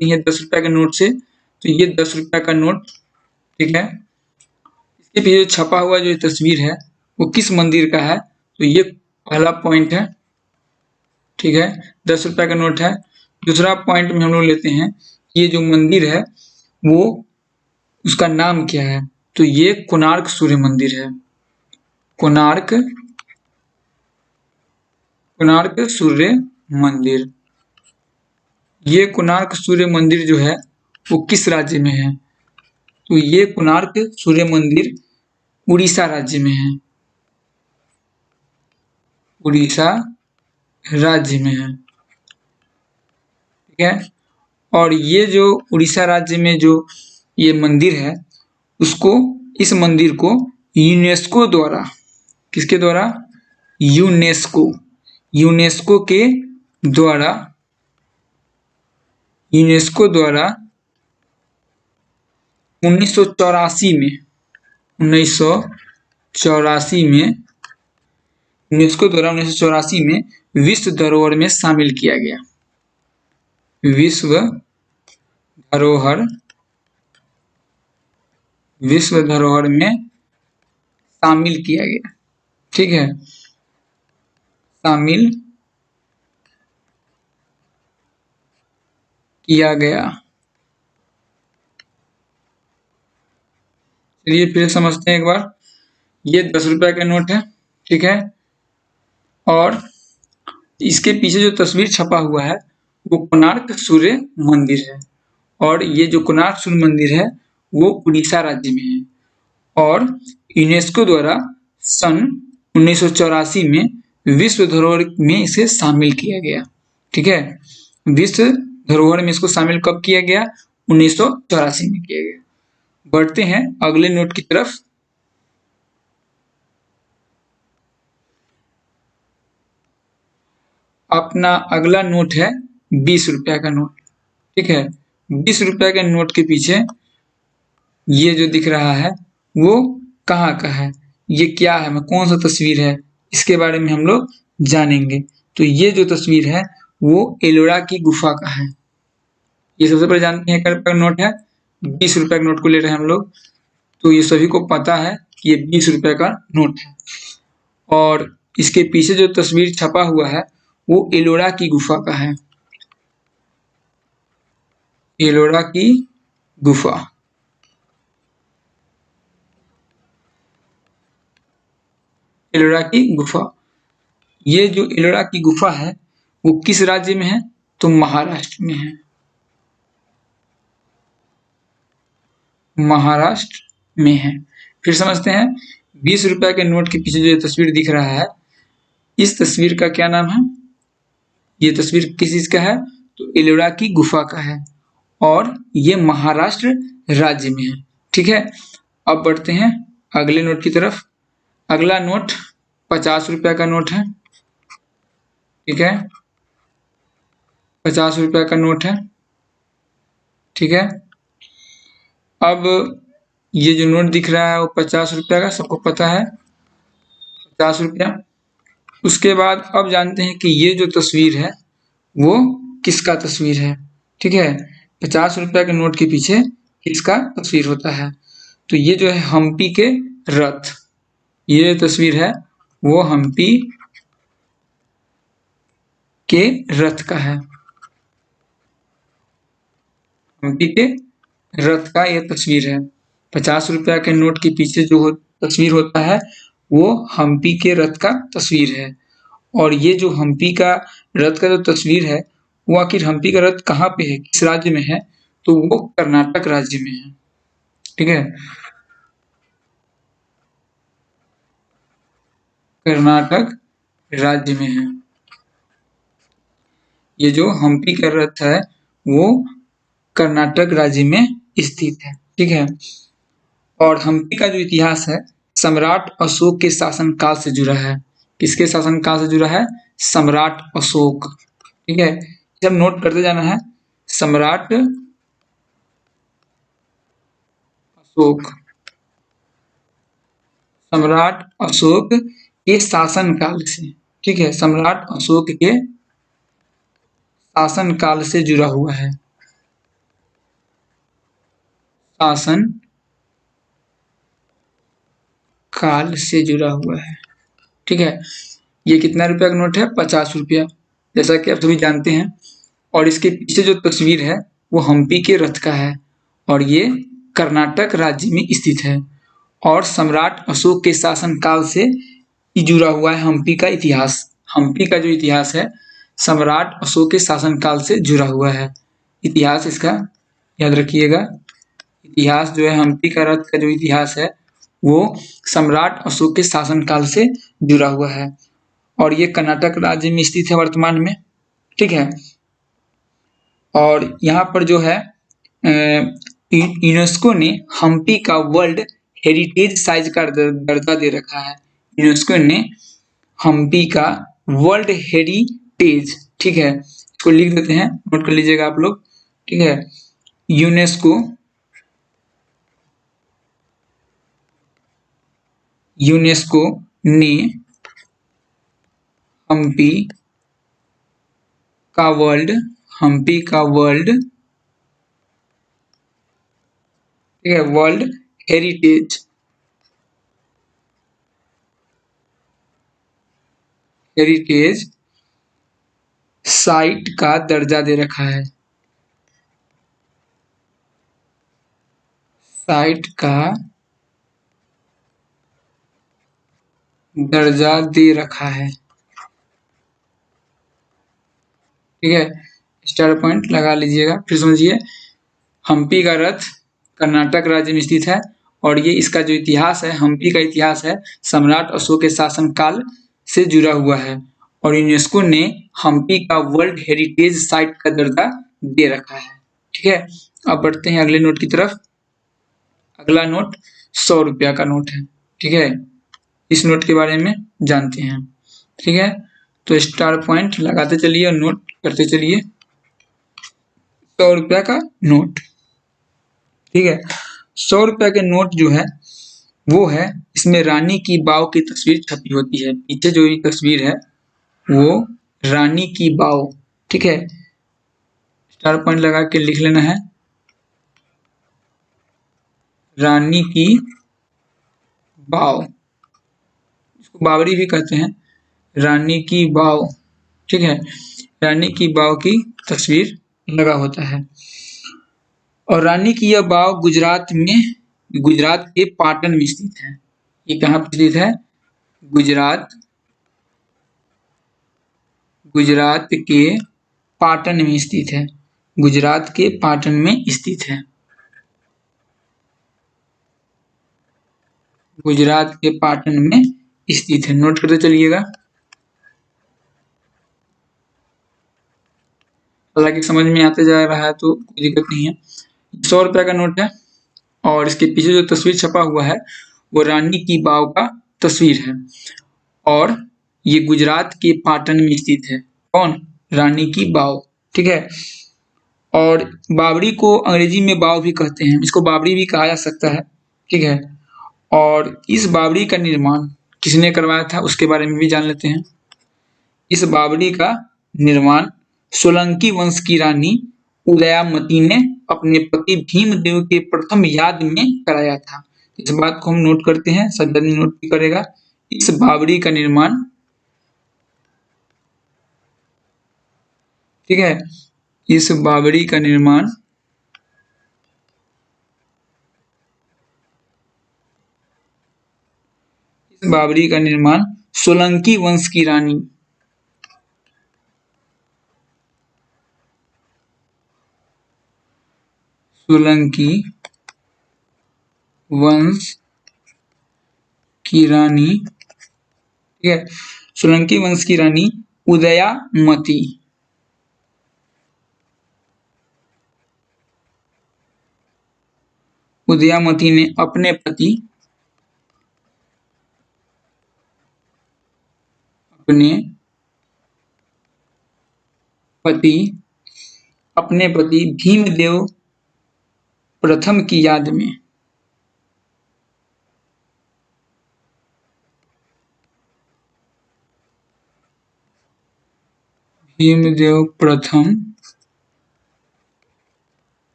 होती हैं 10 रुपए के नोट से, तो ये 10 रुपए का नोट, ठीक है। इसके पीछे छपा हुआ जो तस्वीर है वो किस मंदिर का है, तो ये पहला पॉइंट है, ठीक है। 10 रुपए का नोट है। दूसरा पॉइंट में हम लोग लेते हैं, ये जो मंदिर है वो उसका नाम क्या है, तो ये कोणार्क सूर्य मंदिर है। कोणार्क सूर्य मंदिर। ये कोणार्क सूर्य मंदिर जो है वो किस राज्य में है, तो ये कोणार्क सूर्य मंदिर उड़ीसा राज्य में है। उड़ीसा राज्य में है, ठीक है। और ये जो उड़ीसा राज्य में जो ये मंदिर है, उसको, इस मंदिर को यूनेस्को द्वारा, किसके द्वारा, यूनेस्को के द्वारा, यूनेस्को द्वारा 1984 में, 1984 में यूनेस्को द्वारा 1984 में विश्व धरोहर में शामिल किया गया। विश्व धरोहर में शामिल किया गया, ठीक है, शामिल किया गया। चलिए फिर समझते हैं एक बार। ये 10 रुपए का नोट है, ठीक है, और इसके पीछे जो तस्वीर छपा हुआ है वो कोणार्क सूर्य मंदिर है, और ये जो कोणार्क सूर्य मंदिर है वो उड़ीसा राज्य में है, और यूनेस्को द्वारा सन 1984 में विश्व धरोहर में इसे शामिल किया गया, ठीक है। विश्व धरोहर में इसको शामिल कब किया गया, 1984 में किया गया। बढ़ते हैं अगले नोट की तरफ। अपना अगला नोट है 20 रुपया का नोट, ठीक है। 20 रुपया के नोट के पीछे ये जो दिख रहा है वो कहाँ का है, ये क्या है, में कौन सा तस्वीर है, इसके बारे में हम लोग जानेंगे। तो ये जो तस्वीर है वो एलोरा की गुफा का है। ये सबसे पहले जानते हैं, का नोट है, 20 रुपए का नोट को ले रहे हैं हम लोग, तो ये सभी को पता है कि ये 20 रुपए का नोट है, और इसके पीछे जो तस्वीर छपा हुआ है वो एलोरा की गुफा का है। एलोरा की गुफा, एलोरा की गुफा। ये जो एलोरा की गुफा है वो किस राज्य में है, तो महाराष्ट्र में है। महाराष्ट्र में है। फिर समझते हैं 20 रुपए के नोट के पीछे जो तस्वीर दिख रहा है, इस तस्वीर का क्या नाम है, ये तस्वीर किस चीज का है, तो एलोरा की गुफा का है, और ये महाराष्ट्र राज्य में है, ठीक है। अब बढ़ते हैं अगले नोट की तरफ। अगला नोट 50 रुपया का नोट है, ठीक है, 50 रुपया का नोट है, ठीक है। अब ये जो नोट दिख रहा है वो 50 रुपया का, सबको पता है 50 रुपया। उसके बाद अब जानते हैं कि ये जो तस्वीर है वो किसका तस्वीर है, ठीक है। 50 रुपया के नोट के पीछे किसका तस्वीर होता है, तो ये जो है हम्पी के रथ, ये तस्वीर है वो हम्पी के रथ का है। हम्पी के रथ का ये तस्वीर है। 50 रुपया के नोट के पीछे जो तस्वीर होता है वो हम्पी के रथ का तस्वीर है, और ये जो हम्पी का रथ का जो तस्वीर है वो आखिर हम्पी का रथ कहाँ पे है, किस राज्य में है, तो वो कर्नाटक राज्य में है, ठीक है। कर्नाटक राज्य में है। ये जो हम्पी का रथ है वो कर्नाटक राज्य में स्थित है, ठीक है। और हम्पी का जो इतिहास है सम्राट अशोक के शासन काल से जुड़ा है। किसके शासन काल से जुड़ा है, सम्राट अशोक, ठीक है। जब नोट करते जाना है, सम्राट अशोक, सम्राट अशोक के शासन काल से, ठीक है, सम्राट अशोक के शासन काल से जुड़ा हुआ है। शासन काल से जुड़ा हुआ है। ठीक है, ये कितना रुपया का नोट है? 50 रुपया, जैसा कि आप सभी जानते हैं। और इसके पीछे जो तस्वीर है वो हम्पी के रथ का है और ये कर्नाटक राज्य में स्थित है और सम्राट अशोक के शासन काल से जुड़ा हुआ है हम्पी का इतिहास। हम्पी का जो इतिहास है सम्राट अशोक के शासन काल से जुड़ा हुआ है। इतिहास इसका याद रखिएगा। इतिहास जो है हम्पी का रथ का जो इतिहास है वो सम्राट अशोक के शासन काल से जुड़ा हुआ है और ये कर्नाटक राज्य में स्थित है वर्तमान में। ठीक है, और यहाँ पर जो है यूनेस्को ने हम्पी का वर्ल्ड हेरिटेज साइट का दर्जा दे रखा है। यूनेस्को ने हम्पी का वर्ल्ड हेरिटेज, ठीक है, इसको लिख देते हैं, नोट कर लीजिएगा आप लोग। ठीक है, यूनेस्को ने हम्पी का वर्ल्ड ठीक है, वर्ल्ड हेरिटेज साइट का दर्जा दे रखा है। साइट का दर्जा दे रखा है। ठीक है, स्टार पॉइंट लगा लीजिएगा। फिर समझिए, हम्पी का रथ कर्नाटक राज्य में स्थित है और ये इसका जो इतिहास है, हम्पी का इतिहास है, सम्राट अशोक के शासन काल से जुड़ा हुआ है और यूनेस्को ने हम्पी का वर्ल्ड हेरिटेज साइट का दर्जा दे रखा है। ठीक है, अब बढ़ते हैं अगले नोट की तरफ। अगला नोट 100 रुपया का नोट है। ठीक है, इस नोट के बारे में जानते हैं। ठीक है, तो स्टार पॉइंट लगाते चलिए और नोट करते चलिए। 100 रुपया का नोट। ठीक है, 100 रुपया के नोट जो है वो है, इसमें रानी की वाव की तस्वीर छपी होती है। पीछे जो ये तस्वीर है वो रानी की वाव। ठीक है, स्टार पॉइंट लगा के लिख लेना है, रानी की वाव, इसको बावरी भी कहते हैं, रानी की वाव। ठीक है, रानी की वाव की तस्वीर लगा होता है और रानी की यह वाव गुजरात के पाटन में स्थित है। ये कहाँ पर स्थित है? गुजरात के पाटन में स्थित है। गुजरात के पाटन में स्थित है। गुजरात के पाटन में स्थित है, नोट करते चलिएगा। हालांकि समझ में आते जा रहा है तो कोई दिक्कत नहीं है। 100 रुपया का नोट है और इसके पीछे जो तस्वीर छपा हुआ है वो रानी की वाव का तस्वीर है और ये गुजरात के पाटन में स्थित है। कौन? रानी की वाव। ठीक है, और बावरी को अंग्रेजी में वाव भी कहते हैं, इसको बावरी भी कहा जा सकता है। ठीक है, और इस बावरी का निर्माण किसने करवाया था उसके बारे में भी जान लेते हैं। इस बावरी का निर्माण सोलंकी वंश की रानी उदयामती ने अपने पति भीमदेव के प्रथम याद में कराया था। इस बात को हम नोट करते हैं, सब आदमी नोट भी करेगा। इस बावरी का निर्माण, ठीक है, इस बावरी का निर्माण सोलंकी वंश की रानी सोलंकी वंश की रानी, ठीक है, सोलंकी वंश की रानी उदयामती ने अपने पति भीमदेव प्रथम की याद में भीमदेव प्रथम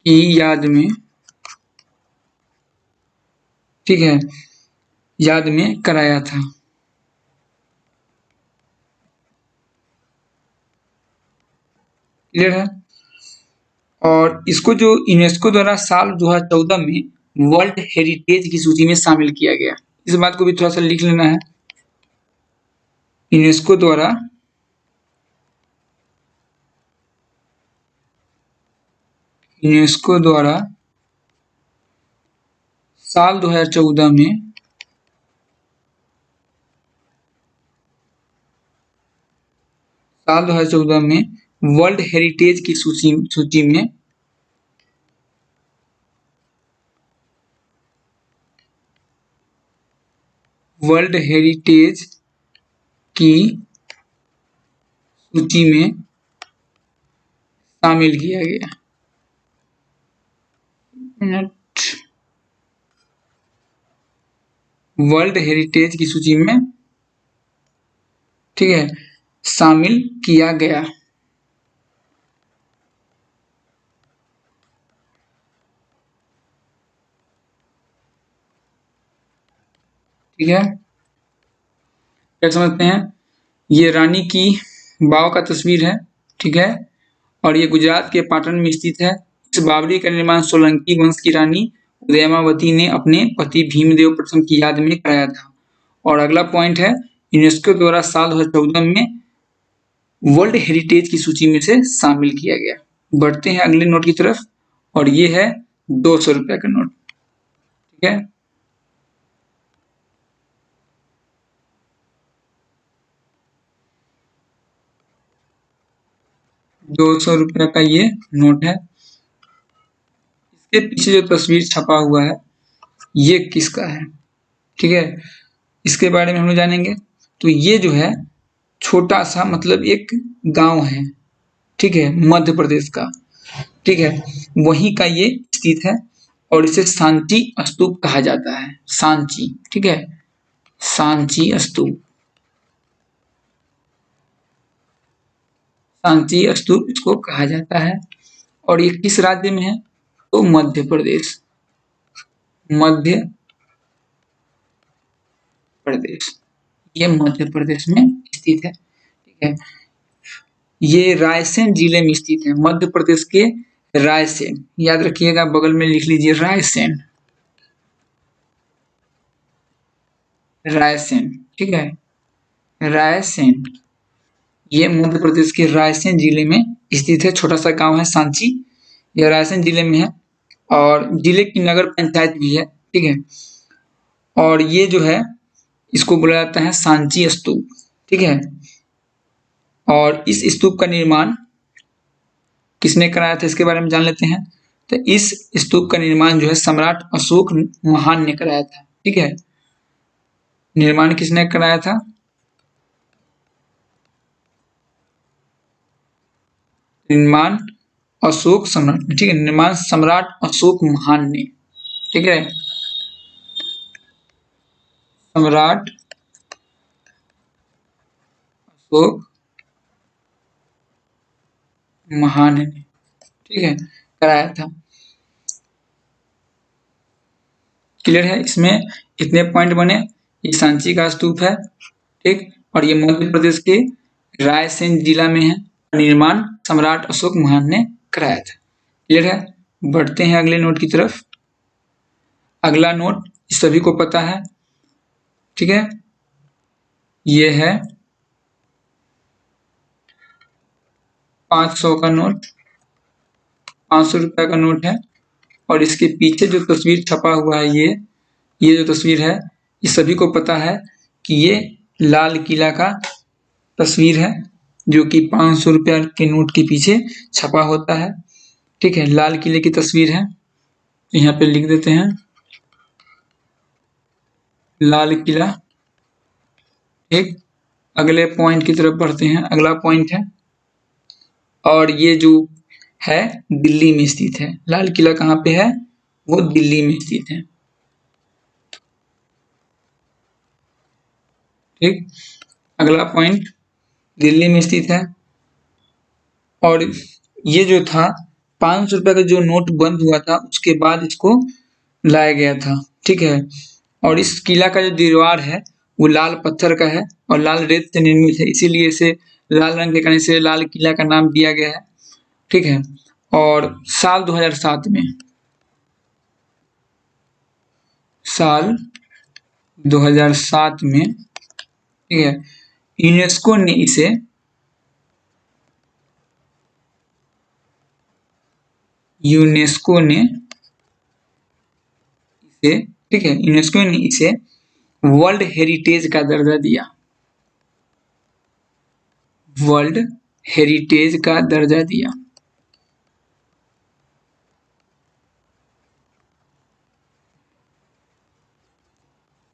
की याद में ठीक है, याद में कराया था। क्लियर है। और इसको जो यूनेस्को द्वारा साल 2014 में वर्ल्ड हेरिटेज की सूची में शामिल किया गया, इस बात को भी थोड़ा सा लिख लेना है। यूनेस्को द्वारा साल 2014 में वर्ल्ड हेरिटेज की सूची में वर्ल्ड हेरिटेज की सूची में शामिल किया गया। वर्ल्ड हेरिटेज की सूची में, ठीक है, शामिल किया गया। ठीक है, क्या समझते हैं। ये रानी की वाव का तस्वीर है, ठीक है, और ये गुजरात के पाटन में स्थित है। इस बावड़ी का निर्माण सोलंकी वंश की रानी उदयमावती ने अपने पति भीमदेव प्रथम की याद में कराया था। और अगला पॉइंट है, यूनेस्को द्वारा साल 2014 में वर्ल्ड हेरिटेज की सूची में से शामिल किया गया। बढ़ते हैं अगले नोट की तरफ, और ये है 200 रुपए का नोट। ठीक है, 200 रुपए का ये नोट है। इसके पीछे जो तस्वीर छपा हुआ है ये किसका है, ठीक है, इसके बारे में हम लोग जानेंगे। तो ये जो है छोटा सा मतलब एक गांव है, ठीक है, मध्य प्रदेश का, ठीक है, वहीं का ये स्थित है और इसे सांची स्तूप कहा जाता है। सांची, ठीक है, सांची स्तूप, सांची स्तूप इसको कहा जाता है। और ये किस राज्य में है, तो मध्य प्रदेश, मध्य प्रदेश, ये मध्य प्रदेश में स्थित है। ठीक है, ये रायसेन जिले में स्थित है, मध्य प्रदेश के रायसेन, याद रखिएगा, बगल में लिख लीजिए रायसेन, रायसेन, ठीक है, रायसेन, ये मध्य प्रदेश के रायसेन जिले में स्थित है। छोटा सा गांव है सांची, यह रायसेन जिले में है और जिले की नगर पंचायत भी है। ठीक है, और ये जो है इसको बोला जाता है सांची स्तूप। ठीक है, और इस स्तूप का निर्माण किसने कराया था, इसके बारे में जान लेते हैं। तो इस स्तूप का निर्माण जो है सम्राट अशोक महान ने कराया था। ठीक है, निर्माण किसने कराया था, निर्माण अशोक सम्राट ने, ठीक है, निर्माण सम्राट अशोक महान ने। ठीक है, सम्राट अशोक महान ने, ठीक है, कराया था। क्लियर है, इसमें इतने पॉइंट बने। ये सांची का स्तूप है, ठीक, और ये मध्य प्रदेश के रायसेन जिला में है। निर्माण सम्राट अशोक महान ने कराया था। क्लियर है, बढ़ते हैं अगले नोट की तरफ। अगला नोट सभी को पता है, ठीक है, ये है 500 का नोट, 500 रुपए का नोट है। और इसके पीछे जो तस्वीर छपा हुआ है, ये जो तस्वीर है, ये सभी को पता है कि ये लाल किला का तस्वीर है, जो कि 500 रुपया के नोट के पीछे छपा होता है। ठीक है, लाल किले की तस्वीर है, यहाँ पे लिख देते हैं लाल किला। ठीक, अगले पॉइंट की तरफ बढ़ते हैं। अगला पॉइंट है, और ये जो है दिल्ली में स्थित है। लाल किला कहाँ पे है, वो दिल्ली में स्थित है। ठीक, अगला पॉइंट दिल्ली में स्थित है। और ये जो था 500 रुपए का जो नोट बंद हुआ था, उसके बाद इसको लाया गया था। ठीक है, और इस किला का जो दीवार है वो लाल पत्थर का है और लाल रेत से निर्मित है, इसीलिए इसे लाल रंग के कारण इसे लाल किला का नाम दिया गया है। ठीक है। और साल 2007 में, साल 2007 में, ठीक है, यूनेस्को ने इसे ठीक है, यूनेस्को ने इसे वर्ल्ड हेरिटेज का दर्जा दिया, वर्ल्ड हेरिटेज का दर्जा दिया।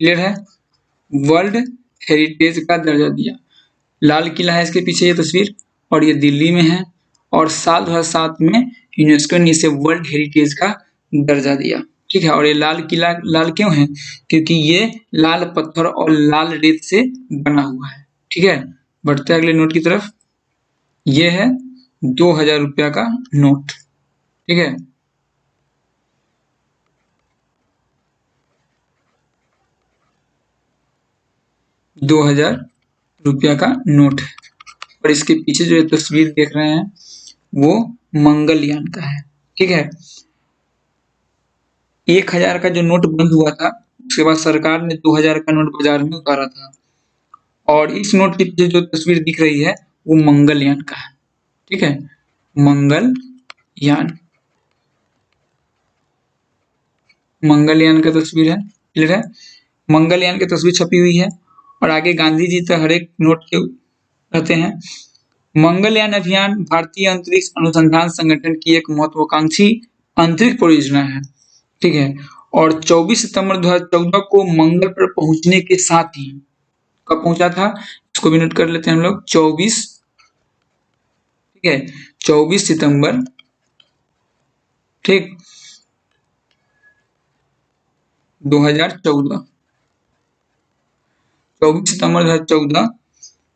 क्लियर है? वर्ल्ड हेरिटेज का दर्जा दिया। लाल किला है इसके पीछे ये तस्वीर और ये दिल्ली में है और साल 2007 में यूनेस्को ने इसे वर्ल्ड हेरिटेज का दर्जा दिया। ठीक है। और ये लाल किला लाल क्यों है? क्योंकि ये लाल पत्थर और लाल रेत से बना हुआ है। ठीक है। बढ़ते अगले नोट की तरफ। ये है 2000 रुपया का नोट। ठीक है। ₹2000 का नोट है और इसके पीछे जो ये तस्वीर देख रहे हैं वो मंगलयान का है। ठीक है। 1000 का जो नोट बंद हुआ था उसके बाद सरकार ने 2000 का नोट बाजार में उतारा था और इस नोट की पीछे जो तस्वीर दिख रही है वो मंगलयान का है। ठीक है। मंगलयान, मंगलयान का तस्वीर है। क्लियर है? मंगलयान की तस्वीर छपी हुई है और आगे गांधी जी तो हर एक नोट के रहते हैं। मंगलयान अभियान भारतीय अंतरिक्ष अनुसंधान संगठन की एक महत्वाकांक्षी अंतरिक्ष परियोजना है। ठीक है। और 24 सितंबर 2014 को मंगल पर पहुंचने के साथ ही, कब पहुंचा था इसको भी नोट कर लेते हैं हम लोग, 24, ठीक है, 24 सितंबर, ठीक, 2014, 24 सितंबर 2014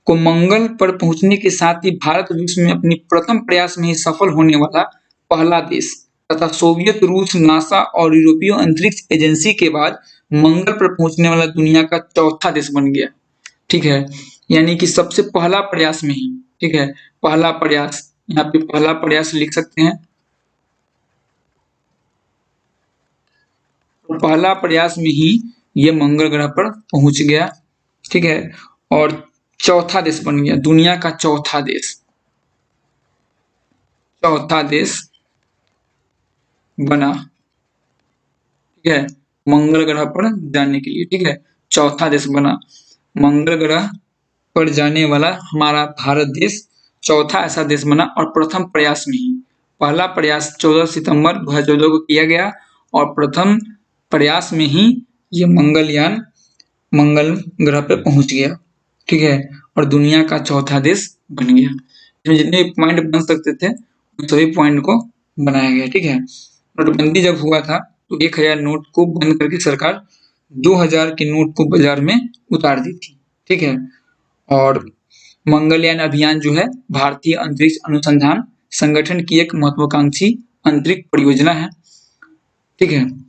को मंगल पर पहुंचने के साथ ही भारत विश्व में अपनी प्रथम प्रयास में ही सफल होने वाला पहला देश तथा सोवियत, रूस, नासा और यूरोपीय अंतरिक्ष एजेंसी के बाद मंगल पर पहुंचने वाला दुनिया का चौथा देश बन गया। ठीक है। यानी कि सबसे पहला प्रयास में ही, ठीक है, पहला प्रयास, यहाँ पे पहला प्रयास लिख सकते हैं। तो पहला प्रयास में ही ये मंगल ग्रह पर पहुंच गया। ठीक है। और चौथा देश बन गया, दुनिया का चौथा देश, चौथा देश बना। ठीक है। मंगल ग्रह पर जाने के लिए, ठीक है, चौथा देश बना। मंगल ग्रह पर जाने वाला हमारा भारत देश चौथा ऐसा देश बना और प्रथम प्रयास में ही, पहला प्रयास 14 सितंबर 2014 को किया गया और प्रथम प्रयास में ही ये मंगलयान मंगल ग्रह पे पहुंच गया। ठीक है। और दुनिया का चौथा देश बन गया। इसमें जितने भी पॉइंट बन सकते थे उन सभी पॉइंट को बनाया गया। ठीक है। नोटबंदी जब हुआ था तो 1000 नोट को बंद करके सरकार 2000 के नोट को बाजार में उतार दी थी। ठीक है। और मंगलयान अभियान जो है भारतीय अंतरिक्ष अनुसंधान संगठन की एक महत्वाकांक्षी अंतरिक्ष परियोजना है। ठीक है।